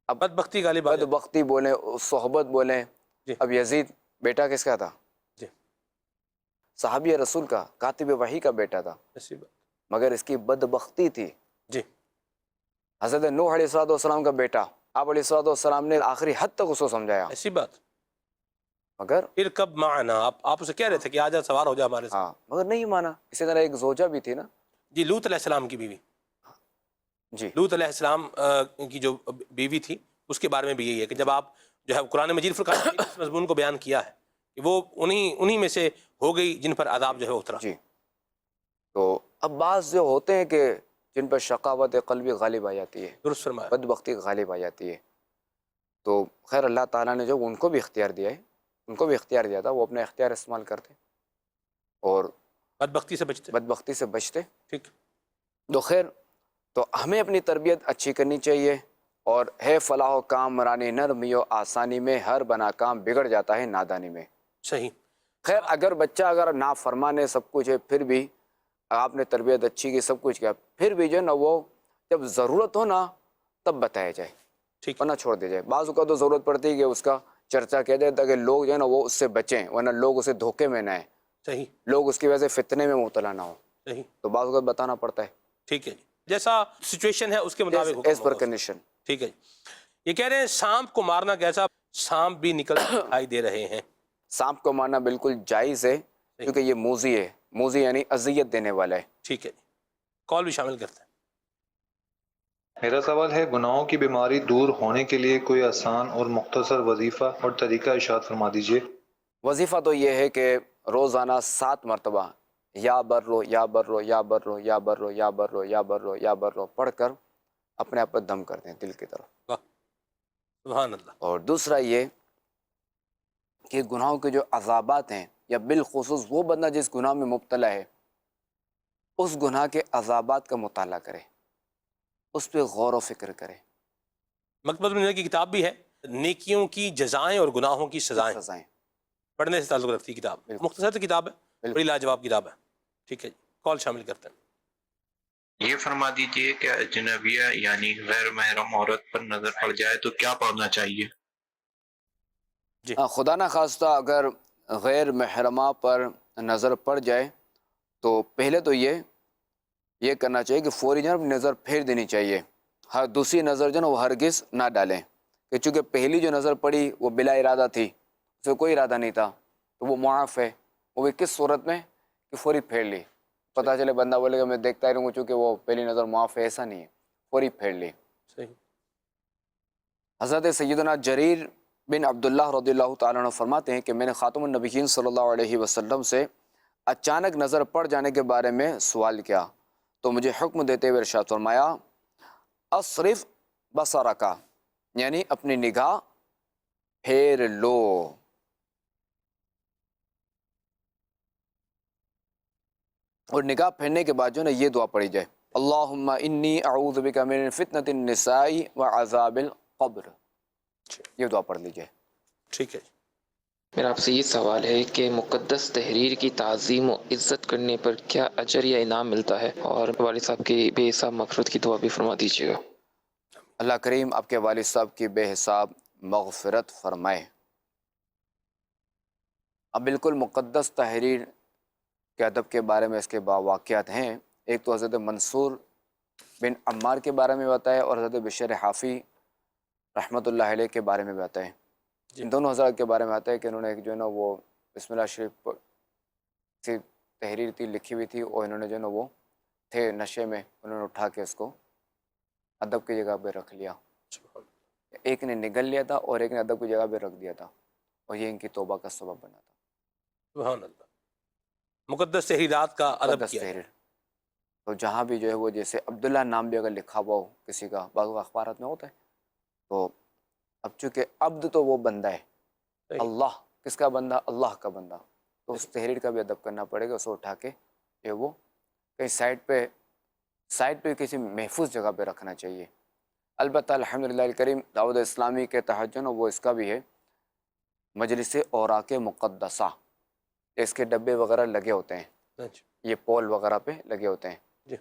اب بدبختی غالب آ جاتی ہے۔ بدبختی بولیں، صحبت بولیں۔ جی اب یزید بیٹا کس کا تھا؟ جی صحابی رسول کا، کاتب وحی کا بیٹا تھا، ایسی بات، مگر اس کی بدبختی تھی۔ جی حضرت نوح علیہ الصلوۃ والسلام کا بیٹا، آپ علیہ الصلوۃ والسلام نے آخری حد تک اس کو سمجھایا، ایسی بات، مگر ارکب معنا، آپ اسے کہہ رہے تھے کہ آجا سوار ہو جا ہمارے ساتھ، ہاں مگر نہیں مانا۔ اسی طرح ایک زوجہ بھی تھی نا، جی لوط علیہ السلام کی بیوی، جی لوط علیہ السلام کی جو بیوی تھی اس کے بارے میں بھی یہی ہے کہ جب آپ جو ہے قرآن مجید فرقان حمید اس مضمون کو بیان کیا ہے کہ وہ انہی میں سے ہو گئی جن پر عذاب جو ہے اترا۔ جی تو اب بعض جو ہوتے ہیں کہ جن پر شقاوت قلبی غالب آ جاتی ہے، درست فرمایا، بدبختی غالب آ جاتی ہے، تو خیر اللہ تعالیٰ نے جو ان کو بھی اختیار دیا ہے، ان کو بھی اختیار دیا تھا، وہ اپنے اختیار استعمال کرتے اور بدبختی سے بچتے، بدبختی سے بچتے۔ ٹھیک، تو خیر تو ہمیں اپنی تربیت اچھی کرنی چاہیے، اور ہے فلاح و کام رانی نرمی و آسانی میں، ہر بنا کام بگڑ جاتا ہے نادانی میں۔ صحیح، خیر اگر بچہ اگر نافرمان ہے، سب کچھ ہے، پھر بھی آپ نے تربیت اچھی کی، سب کچھ کیا، پھر بھی جو ہے نا وہ جب ضرورت ہو نا تب بتایا جائے، ٹھیک، ورنہ چھوڑ دیا جائے۔ بعض اوقات تو ضرورت پڑتی ہے کہ اس کا چرچا کیا جائے تاکہ لوگ جو ہے نا وہ اس سے بچیں، ورنہ لوگ اسے دھوکے میں نہ آئیں، صحیح، لوگ اس کی وجہ سے فتنے میں مبتلا نہ ہوں، صحیح، تو بعض اوقات بتانا پڑتا ہے ٹھیک ہے جی، جیسا سچویشن ہے اس کے مطابق حکم ایز پر ہوگا۔ کنڈیشن۔ ٹھیک ہے جی، یہ کہہ رہے ہیں سانپ کو مارنا کیسا، سانپ بھی نکل دکھائی دے رہے ہیں، سانپ کو مارنا بالکل جائز ہے کیونکہ یہ موذی ہے، موذی یعنی اذیت دینے والا ہے۔ ٹھیک ہے جی، کال بھی شامل کرتے ہیں۔ میرا سوال ہے گناہوں کی بیماری دور ہونے کے لیے کوئی آسان اور مختصر وظیفہ اور طریقہ ارشاد فرما دیجیے۔ وظیفہ تو یہ ہے کہ روزانہ 7 مرتبہ یا برو یا برو یا برو یا برو یا برو یا برو یا برو پڑھ کر اپنے آپ پر دم کر دیں دل کی طرف۔ واہ، سبحان اللہ۔ اور دوسرا یہ کہ گناہوں کے جو عذابات ہیں، یا بالخصوص وہ بندہ جس گناہ میں مبتلا ہے، اس گناہ کے عذابات کا مطالعہ کرے، اس پہ غور و فکر کرے۔ مکتبۃ المنیر کی کتاب بھی ہے، نیکیوں کی جزائیں اور گناہوں کی سزائیں، سزائیں پڑھنے سے تعلق رکھتی ہے کتاب، بالکل۔ مختصر کتاب ہے، بالکل۔ بڑی لاجواب کتاب ہے۔ ٹھیک ہے جی، کال شامل کرتے ہیں۔ یہ فرما دیجئے کہ اجنبیہ یعنی غیر محرم عورت پر نظر پڑ جائے تو کیا پڑھنا چاہیے؟ خدا نہ خواستہ اگر غیر محرمہ پر نظر پڑ جائے تو پہلے تو یہ کرنا چاہیے کہ فوری جو ہے نظر پھیر دینی چاہیے، ہر دوسری نظر جو ہے وہ ہرگز نہ ڈالیں، کہ چونکہ پہلی جو نظر پڑی وہ بلا ارادہ تھی، اس میں کوئی ارادہ نہیں تھا، تو وہ معاف ہے۔ وہ بھی کس صورت میں کہ فوری پھیر لی، پتہ چلے بندہ بولے گا میں دیکھتا ہی رہوں، چونکہ وہ پہلی نظر معاف ہے، ایسا نہیں ہے، فوری پھیر لی۔ صحیح۔ حضرت سیدنا جریر بن عبداللہ رضی اللہ تعالیٰ عنہ فرماتے ہیں کہ میں نے خاتم النبیین صلی اللہ علیہ وسلم سے اچانک نظر پڑ جانے کے بارے میں سوال کیا تو مجھے حکم دیتے ہوئے ارشاد فرمایا اصرف بصرک، یعنی اپنی نگاہ پھیر لو۔ اور نگاہ پھیرنے کے بعد جو ہے نا یہ دعا پڑھی جائے، اللہم انی اعوذ بک من فتنۃ النساء وعذاب القبر، یہ دعا پڑھ لیجیے۔ ٹھیک ہے جی۔ میرا آپ سے یہ سوال ہے کہ مقدس تحریر کی تعظیم و عزت کرنے پر کیا اجر یا انعام ملتا ہے، اور والد صاحب کی بے حساب مغفرت کی دعا بھی فرما دیجیے گا۔ اللہ کریم آپ کے والد صاحب کی بے حساب مغفرت فرمائے۔ اب بالکل مقدس تحریر کے ادب کے بارے میں اس کے واقعات ہیں۔ ایک تو حضرت منصور بن عمار کے بارے میں بتائے اور حضرت بشر حافی رحمۃ اللہ علیہ کے بارے میں بتائے۔ ان دونوں حضرات کے بارے میں آتا ہے کہ انہوں نے ایک جو ہے نا وہ بسم اللہ شریف سے تحریر تھی لکھی ہوئی تھی، اور انہوں نے جو ہے نا وہ تھے نشے میں، انہوں نے اٹھا کے اس کو ادب کی جگہ پہ رکھ لیا۔ ایک نے نگل لیا تھا اور ایک نے ادب کی جگہ پہ رکھ دیا تھا، اور یہ ان کی توبہ کا سبب بنا تھا۔ سبحان اللہ۔ مقدس تحریرات کا ادب مقدس کیا ہے۔ تحریر تو جہاں بھی جو ہے وہ جیسے عبداللہ نام بھی اگر لکھا ہوا ہو کسی کا، بعض اخبارات میں ہوتا ہے، تو اب چونکہ عبد تو وہ بندہ ہے، صحیح۔ اللہ کس کا بندہ؟ اللہ کا بندہ، تو اس تحریر کا بھی ادب کرنا پڑے گا، اسے اٹھا کے یہ وہ کہیں سائڈ پہ کسی محفوظ جگہ پہ رکھنا چاہیے۔ البتہ الحمدللہ الکریم دعوت اسلامی کے تحت جو نا وہ اس کا بھی ہے مجلس اوراق مقدسہ، اس کے ڈبے وغیرہ لگے ہوتے ہیں، اچھا، یہ پول وغیرہ پہ لگے ہوتے ہیں، جی۔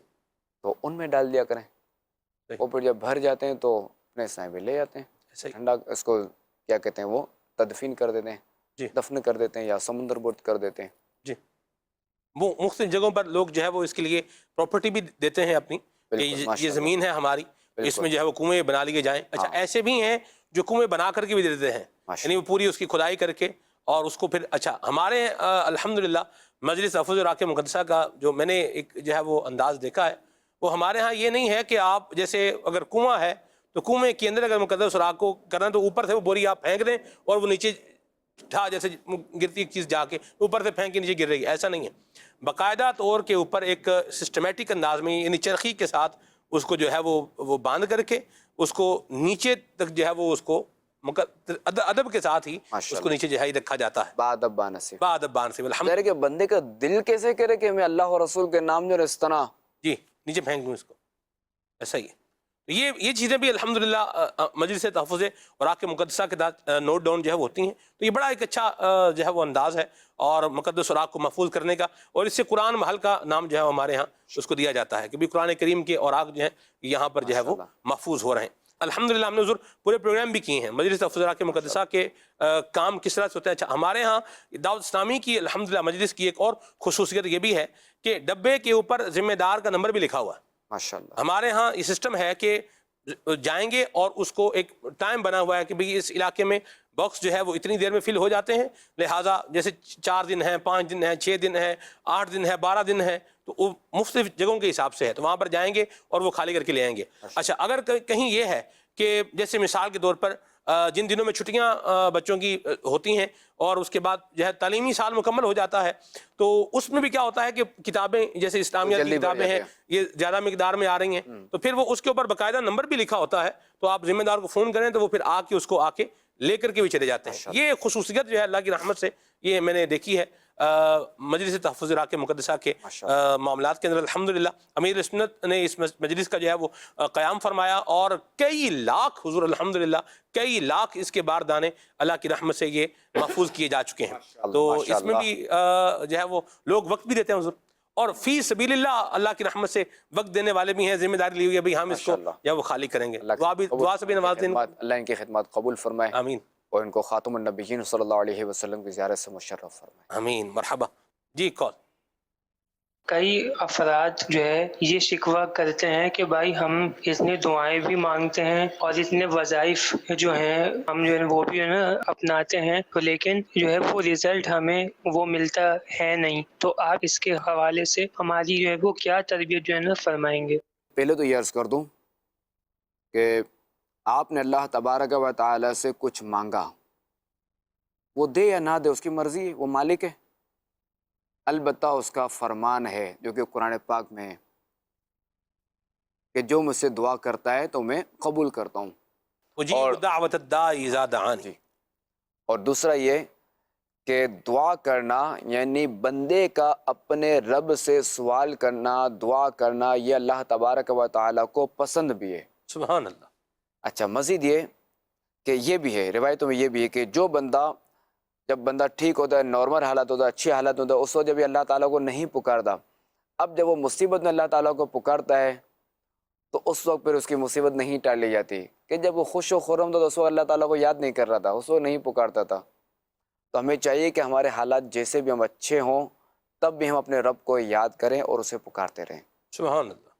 تو ان میں ڈال دیا کریں، صحیح۔ وہ پھر جب بھر جاتے ہیں تو اپنے سائیں پہ لے جاتے ہیں، ایسا ہی۔ ٹھنڈا اس کو کیا کہتے ہیں وہ تدفین کر دیتے ہیں، جی۔ دفن کر دیتے ہیں یا سمندر برد کر دیتے ہیں۔ جی، وہ مختلف جگہوں پر لوگ جو ہے وہ اس کے لیے پراپرٹی بھی دیتے ہیں اپنی، کہ بالکل، یہ ماشاء اللہ، زمین ہے ہماری، اس بالکل، میں جو ہے وہ کنویں بنا لیے جائیں۔ اچھا، ہاں۔ ایسے بھی ہیں جو کنویں بنا کر کے بھی دے دیتے ہیں، ماشاء یعنی وہ پوری اس کی کھدائی کر کے اور اس کو پھر، اچھا ہمارے الحمدللہ مجلس تحفظ اوراق مقدسہ کا جو میں نے ایک جو ہے وہ انداز دیکھا ہے، وہ ہمارے ہاں یہ نہیں ہے کہ آپ جیسے اگر کنواں ہے تو کنویں کے اندر اگر مقدس اوراق کو کرنا تو اوپر سے وہ بوری آپ پھینک دیں اور وہ نیچے جیسے گرتی ایک چیز جا کے اوپر سے پھینک کے نیچے گر رہی ہے، ایسا نہیں ہے۔ باقاعدہ طور کے اوپر ایک سسٹمیٹک انداز میں، یعنی چرخی کے ساتھ اس کو جو ہے وہ باندھ کر کے اس کو نیچے تک جو ہے وہ اس کو ادب کے ساتھ ہی اس کو نیچے جو ہے رکھا جاتا ہے، بادب بانصیب، بادب بانصیب الحمد۔ ظاہر ہے کہ بندے کا دل کیسے کرے کہ میں اللہ اور رسول کے نام جو اس طرح جی نیچے پھینک دوں اس کو، ایسا ہی ہے۔ یہ چیزیں بھی الحمدللہ مجلس تحفظ اوراق مقدسہ کے ساتھ نوٹ ڈاؤن جو ہے وہ ہوتی ہیں، تو یہ بڑا ایک اچھا جو ہے وہ انداز ہے اور مقدس اوراق کو محفوظ کرنے کا، اور اس سے قرآن محل کا نام جو ہے ہمارے ہاں اس کو دیا جاتا ہے کہ بھی قرآن کریم کے اوراق جو ہیں یہاں پر جو ہے وہ محفوظ ہو رہے ہیں۔ الحمدللہ ہم نے حضور پورے پروگرام بھی کیے ہیں مجلس تحفظ اوراق مقدسہ کے کام کس طرح سے ہوتا ہے۔ اچھا، ہمارے ہاں دعوت اسلامی کی الحمدللہ مجلس کی ایک اور خصوصیت یہ بھی ہے کہ ڈبے کے اوپر ذمہ دار کا نمبر بھی لکھا ہوا ہے۔ ماشاءاللہ، ہمارے ہاں یہ سسٹم ہے کہ جائیں گے اور اس کو ایک ٹائم بنا ہوا ہے کہ بھئی اس علاقے میں باکس جو ہے وہ اتنی دیر میں فل ہو جاتے ہیں، لہٰذا جیسے 4 دن ہیں، 5 دن ہیں، 6 دن ہیں، 8 دن ہے، 12 دن ہے، تو وہ مختلف جگہوں کے حساب سے ہے، تو وہاں پر جائیں گے اور وہ خالی کر کے لے آئیں گے۔ اچھا، اگر کہیں یہ ہے کہ جیسے مثال کے طور پر جن دنوں میں چھٹیاں بچوں کی ہوتی ہیں اور اس کے بعد جو ہے تعلیمی سال مکمل ہو جاتا ہے، تو اس میں بھی کیا ہوتا ہے کہ کتابیں جیسے اسلامیہ کی کتابیں ہیں یہ زیادہ مقدار میں آ رہی ہیں، تو پھر وہ اس کے اوپر باقاعدہ نمبر بھی لکھا ہوتا ہے، تو آپ ذمہ دار کو فون کریں تو وہ پھر آ کے اس کو آ کے لے کر کے بھی چلے جاتے ہیں۔ یہ خصوصیت جو ہے اللہ کی رحمت سے یہ میں نے دیکھی ہے مجلس تحفظ عراق مقدسہ کے معاملات کے اندر۔ الحمدللہ امیر سنت نے اس مجلس کا جو ہے وہ قیام فرمایا اور کئی لاکھ حضور الحمدللہ کئی لاکھ اس کے باردانے اللہ کی رحمت سے یہ محفوظ کیے جا چکے ہیں۔ تو اس میں بھی جو ہے وہ لوگ وقت بھی دیتے ہیں حضور، اور فی سبیل اللہ اللہ کی رحمت سے وقت دینے والے بھی ہیں، ذمہ داری لی ہوئی ہے بھئی ہم اس کو یا وہ خالی کریں گے۔ دعا سے بھی نواز دیں، اللہ ان کی خدمات قبول فرمائے، آمین، اور ان کو خاتم النبیین صلی اللہ علیہ وسلم کی زیارت سے مشرف فرمائے، آمین، مرحبا۔ جی کال۔ کئی افراد جو ہے یہ شکوہ کرتے ہیں کہ بھائی ہم اتنے دعائیں بھی مانگتے ہیں اور اتنے وظائف جو ہیں ہم جو ہے وہ بھی ہے نا اپناتے ہیں، تو لیکن جو ہے وہ رزلٹ ہمیں وہ ملتا ہے نہیں، تو آپ اس کے حوالے سے ہماری جو ہے وہ کیا تربیت جو ہے نا فرمائیں گے؟ پہلے تو یہ عرض کر دوں کہ آپ نے اللہ تبارک و تعالی سے کچھ مانگا، وہ دے یا نہ دے اس کی مرضی ہے، وہ مالک ہے، البتہ اس کا فرمان ہے جو کہ قرآن پاک میں ہے کہ جو مجھ سے دعا کرتا ہے تو میں قبول کرتا ہوں۔ اجیب دعوت الداعی اذا دعانی۔ جی، اور دوسرا یہ کہ دعا کرنا یعنی بندے کا اپنے رب سے سوال کرنا، دعا کرنا، یہ اللہ تبارک و تعالیٰ کو پسند بھی ہے۔ سبحان اللہ۔ اچھا، مزید یہ کہ یہ بھی ہے، روایتوں میں یہ بھی ہے کہ جو بندہ جب بندہ ٹھیک ہوتا ہے، نارمل حالت ہوتا ہے، اچھی حالت ہوتا ہے، اس وقت جب یہ اللہ تعالیٰ کو نہیں پکارتا، اب جب وہ مصیبت میں اللہ تعالیٰ کو پکارتا ہے تو اس وقت پھر اس کی مصیبت نہیں ٹالی جاتی، کہ جب وہ خوش و خرم تھا تو اس وقت اللہ تعالیٰ کو یاد نہیں کر رہا تھا، اس وقت نہیں پکارتا تھا۔ تو ہمیں چاہیے کہ ہمارے حالات جیسے بھی ہم اچھے ہوں تب بھی ہم اپنے رب کو یاد کریں اور اسے پکارتے رہیں۔ سبحان اللہ،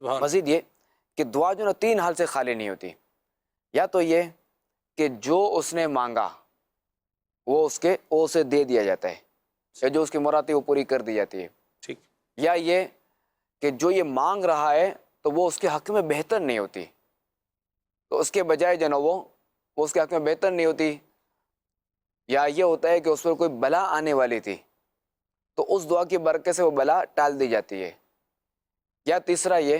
سبحان۔ مزید یہ کہ دعا جو نا 3 حال سے خالی نہیں ہوتی، یا تو یہ کہ جو اس نے مانگا وہ اسے دے دیا جاتا ہے، یا جو اس کی مراد ہے وہ پوری کر دی جاتی ہے، ٹھیک۔ یا یہ کہ جو یہ مانگ رہا ہے تو وہ اس کے حق میں بہتر نہیں ہوتی، تو اس کے بجائے جو نا وہ اس کے حق میں بہتر نہیں ہوتی، یا یہ ہوتا ہے کہ اس پر کوئی بلا آنے والی تھی تو اس دعا کی برکت سے وہ بلا ٹال دی جاتی ہے، یا تیسرا یہ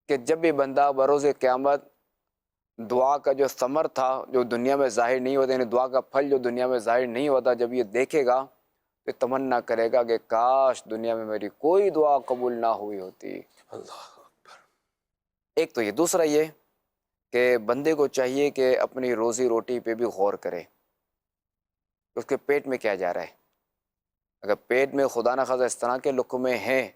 کہ جب بھی بندہ بروز قیامت دعا کا جو ثمر تھا جو دنیا میں ظاہر نہیں ہوتا، یعنی دعا کا پھل جو دنیا میں ظاہر نہیں ہوتا، جب یہ دیکھے گا تو تمنا کرے گا کہ کاش دنیا میں میری کوئی دعا قبول نہ ہوئی ہوتی۔ اللہ اکبر۔ ایک تو یہ، دوسرا یہ کہ بندے کو چاہیے کہ اپنی روزی روٹی پہ بھی غور کرے، اس کے پیٹ میں کیا جا رہا ہے۔ اگر پیٹ میں خدا نخواستہ اس طرح کے لقمے ہیں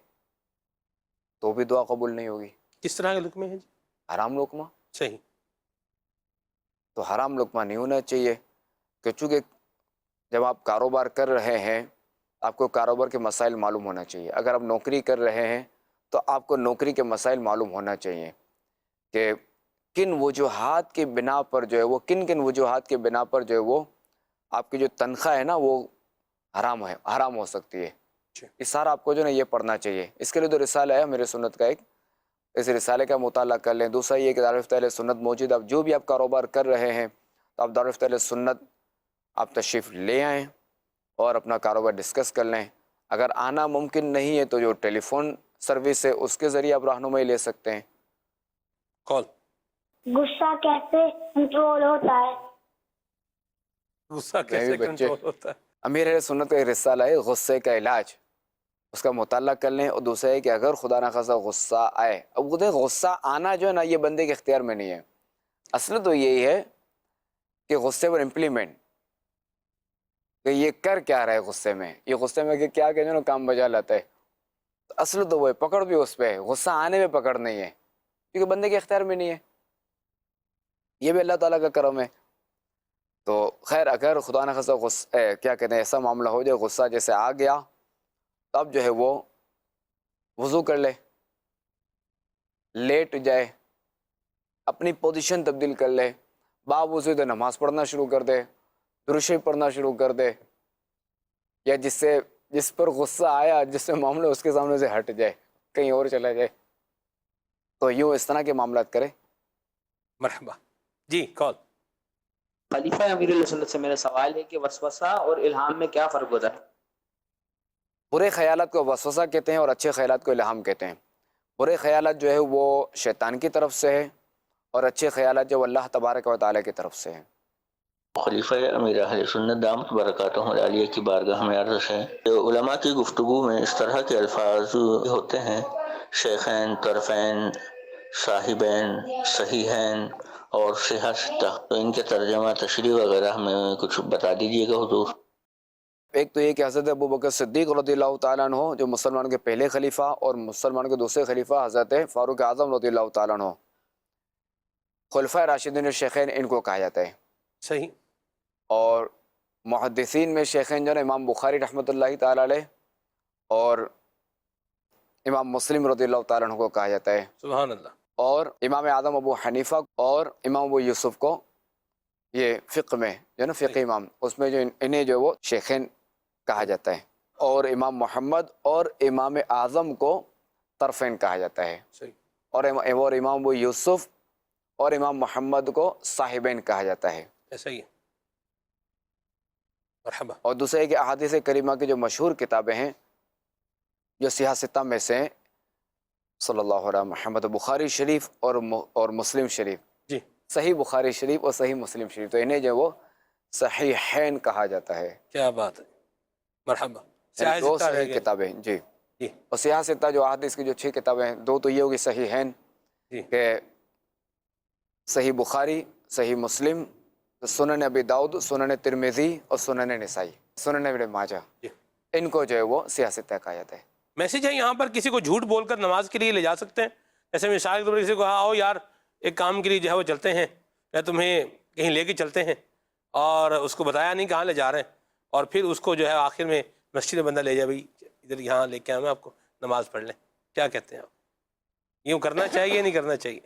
تو بھی دعا قبول نہیں ہوگی۔ کس طرح کے لقمے ہیں جی؟ حرام لقمہ، صحیح۔ تو حرام لقمہ نہیں ہونا چاہیے، کہ چونکہ جب آپ کاروبار کر رہے ہیں آپ کو کاروبار کے مسائل معلوم ہونا چاہیے، اگر آپ نوکری کر رہے ہیں تو آپ کو نوکری کے مسائل معلوم ہونا چاہیے کہ کن وجوہات کی بنا پر جو ہے وہ کن وجوہات کی بنا پر جو ہے وہ آپ کی جو تنخواہ ہے نا وہ حرام ہو سکتی ہے۔ اس سارا آپ کو جو ہے نا یہ پڑھنا چاہیے۔ اس کے لیے تو رسالہ ہے میرے سنت کا ایک، اس رسالے کا مطالعہ کر لیں۔ دوسرا یہ کہ دارالفتہ اہل سنت موجود، اب جو بھی آپ کاروبار کر رہے ہیں تو آپ دارالفتہ اہل سنت آپ تشریف لے آئیں اور اپنا کاروبار ڈسکس کر لیں۔ اگر آنا ممکن نہیں ہے تو جو ٹیلی فون سروس ہے اس کے ذریعے آپ رہنمائی لے سکتے ہیں۔ کال۔ غصہ کیسے کنٹرول ہوتا ہے؟ غصہ کیسے کنٹرول ہوتا ہے؟ امیر اہل سنت کا ایک رسالہ ہے غصے کا علاج، اس کا مطالعہ کر لیں۔ اور دوسرا ہے کہ اگر خدا نخواستہ غصہ آئے، اب غصہ آنا جو ہے نا یہ بندے کے اختیار میں نہیں ہے، اصل تو یہی ہے کہ غصے پر امپلیمنٹ، کہ یہ کر کیا رہا ہے غصے میں، یہ غصے میں کہ کیا کہ جو نا کام بجا لاتا ہے، تو اصل تو وہ ہے، پکڑ بھی اس پہ ہے، غصہ آنے میں پکڑ نہیں ہے کیونکہ بندے کے اختیار میں نہیں ہے، یہ بھی اللہ تعالیٰ کا کرم ہے۔ تو خیر اگر خدا نخواستہ کیا کہتے ہیں ایسا معاملہ ہو جائے غصہ جیسے آ گیا، تب جو ہے وہ وضو کر لے، لیٹ جائے، اپنی پوزیشن تبدیل کر لے، باوضو تو نماز پڑھنا شروع کر دے، درود شریف پڑھنا شروع کر دے، یا جس پر غصہ آیا، جس سے معاملہ اس کے سامنے سے ہٹ جائے، کہیں اور چلا جائے، تو یوں اس طرح کے معاملات کرے۔ مرحبا جی کال۔ خلیفہ امیر سنت سے میرا سوال ہے کہ وسوسہ اور الہام میں کیا فرق ہوتا ہے؟ برے خیالات کو وسوسہ کہتے ہیں اور اچھے خیالات کو الہام کہتے ہیں۔ برے خیالات جو ہے وہ شیطان کی طرف سے ہے، اور اچھے خیالات جو اللہ تبارک و تعالیٰ کی طرف سے ہیں۔ خلیفہ امیر اہل سنت دامت برکاتہم العالیہ کی بارگاہ میں عرض ہے کہ علماء کی گفتگو میں اس طرح کے الفاظ ہوتے ہیں، شیخین، طرفین، صاحبین، صحیحین اور صحہ ستہ، تو ان کے ترجمہ تشریح وغیرہ ہمیں کچھ بتا دیجیے گا حضور۔ ایک تو یہ کہ حضرت ابوبکر صدیق رضی اللہ تعالیٰ عنہ جو مسلمان کے پہلے خلیفہ، اور مسلمان کے دوسرے خلیفہ حضرت فاروق اعظم رضی اللہ تعالیٰ عنہ، خلفۂ راشدین الشیخین ان کو کہا جاتا ہے۔ صحیح۔ اور محدثین میں شیخین جو ہے امام بخاری رحمۃ اللہ تعالیٰ علیہ اور امام مسلم رضی اللہ تعالیٰ عنہ کو کہا جاتا ہے، سبحان اللہ۔ اور امام اعظم ابو حنیفہ اور امام ابو یوسف کو یہ فقہ میں جو ہے نا فقہ امام، اس میں جو انہیں جو وہ شیخین کہا جاتا ہے، اور امام محمد اور امام اعظم کو طرفین کہا جاتا ہے، صحیح۔ اور امام ابو یوسف اور امام محمد کو صاحبین کہا جاتا ہے۔ ایسا ہی ہے۔ مرحبا۔ اور دوسرا ہے کہ احادیث کریمہ کی جو مشہور کتابیں ہیں جو سیاہ ستہ میں سے ہیں، صلی اللہ علیہ محمد، بخاری شریف اور مسلم شریف، جی صحیح بخاری شریف اور صحیح مسلم شریف، تو انہیں جو وہ صحیحین کہا جاتا ہے۔ کیا بات ہے۔ مرحبا۔ یعنی دو ستہ رہ صحیح گئے۔ کتابیں جی۔ جی اور سیاہ ستہ جو احادیث کی جو 6 کتابیں ہیں، 2 تو یہ ہوگی صحیحین جی کہ صحیح بخاری، صحیح مسلم، سنن ابی داؤد، سنن ترمذی اور سنن نسائی، سنن ابن ماجہ، جی۔ ان کو جو ہے وہ سیاہ ستہ کہا جاتا ہے۔ میسج ہے یہاں پر کسی کو جھوٹ بول کر نماز کے لیے لے جا سکتے ہیں؟ جیسے مثال کے طور پر کسی کو کہا آؤ یار ایک کام کے لیے جو ہے وہ چلتے ہیں، یا تمہیں کہیں لے کے چلتے ہیں، اور اس کو بتایا نہیں کہاں لے جا رہے ہیں، اور پھر اس کو جو ہے آخر میں مسجد میں بندہ لے جائے، بھائی ادھر یہاں لے کے آؤں میں آپ کو، نماز پڑھ لیں، کیا کہتے ہیں آپ؟ یوں کرنا چاہیے نہیں کرنا چاہیے؟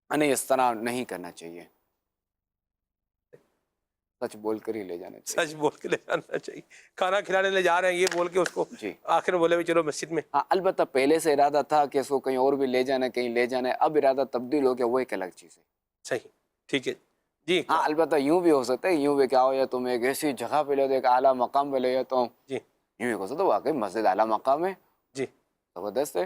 نہیں، اس طرح نہیں کرنا چاہیے، سچ بول کر ہی لے جانا چاہیے۔ سچ بول کے لے جانا چاہیے۔ کھانا کھلانے لے جا رہے ہیں یہ بول کے اس کو جی، آخر میں بولے بھی چلو مسجد میں۔ ہاں البتہ پہلے سے ارادہ تھا کہ اس کو کہیں اور بھی لے جانا ہے، کہیں لے جانا ہے، اب ارادہ تبدیل ہو گیا، وہ ایک الگ چیز ہے۔ صحیح، ٹھیک ہے جی۔ ہاں البتہ یوں بھی ہو سکتا ہے، یوں بھی کیا ہو یا تم ایک ایسی جگہ پہ لے دو، ایک اعلیٰ مقام پہ لے جاتا ہوں، جی یوں بھی ہو سکتا ہے واقعی مسجد اعلیٰ مقام ہے، جی زبردست ہے،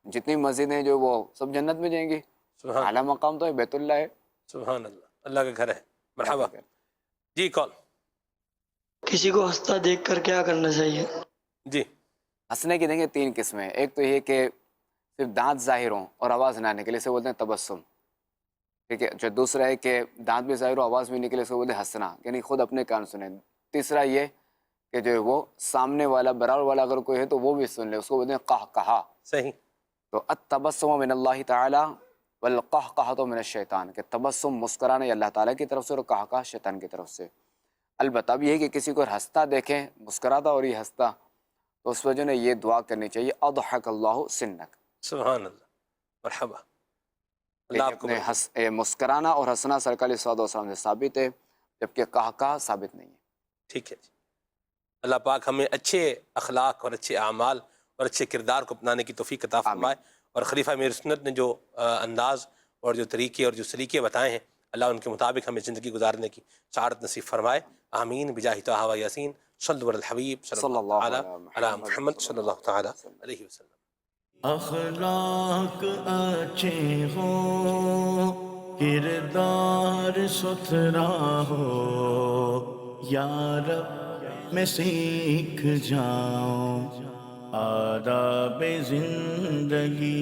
جتنی مسجدیں ہیں جو وہ سب جنت میں جائیں گی، سبحان اعلیٰ مقام تو ہے، بیت اللہ ہے۔ سبحان اللہ، اللہ کا گھر ہے۔ مرحبا جی کال۔ کسی کو ہنستا دیکھ کر کیا کرنا چاہیے؟ جی ہنسنے کی دیکھیں 3 قسمیں، ایک تو یہ کہ صرف دانت ظاہر ہوں اور آواز نہ نکلے، اسے بولتے ہیں تبسم، ٹھیک ہے۔ جو دوسرا ہے کہ دانت بھی ظاہر ہو، آواز بھی نکلے، اسے بولتے ہیں ہنسنا، یعنی خود اپنے کان سنیں۔ تیسرا یہ کہ جو ہے وہ سامنے والا برابر والا اگر کوئی ہے تو وہ بھی سن لے، اس کو بولتے ہیں قہقہا۔ صحیح۔ تو التبسم من اللہ تعالی والقہقہۃ من الشیطان، کہ تبسم مسکرانا یہ اللہ تعالیٰ کی طرف سے اور قہقہا شیطان کی طرف سے۔ البتہ اب یہ ہے کہ کسی کو ہنستا دیکھیں، مسکراتا اور یہ ہنستا، تو اس وجہ نے یہ دعا کرنی چاہیے اضحک اللہ سنک، سبحان اللہ۔ مرحبا، اللہ آپ کو مسکرانا اور ہنسنا سرکار صلی اللہ علیہ وسلم سے ثابت ہے، جبکہ قہقہا ثابت نہیں ہے۔ ٹھیک ہے جی۔ اللہ پاک ہمیں اچھے اخلاق اور اچھے اعمال اور اچھے کردار کو اپنانے کی توفیق عطا فرمائے، اور خلیفہ امیر سنت نے جو انداز اور جو طریقے اور جو سلیقے بتائے ہیں، اللہ ان کے مطابق ہمیں زندگی گزارنے کی سعادت نصیب فرمائے، آمین بجاہ طہ و یاسین، صلو علی الحبیب صلی اللہ علی محمد صلی اللہ تعالی علیہ وسلم۔ اخلاق اچھے ہوں، کردار ستھرا ہو، یا رب میں سیکھ جاؤں آداب زندگی۔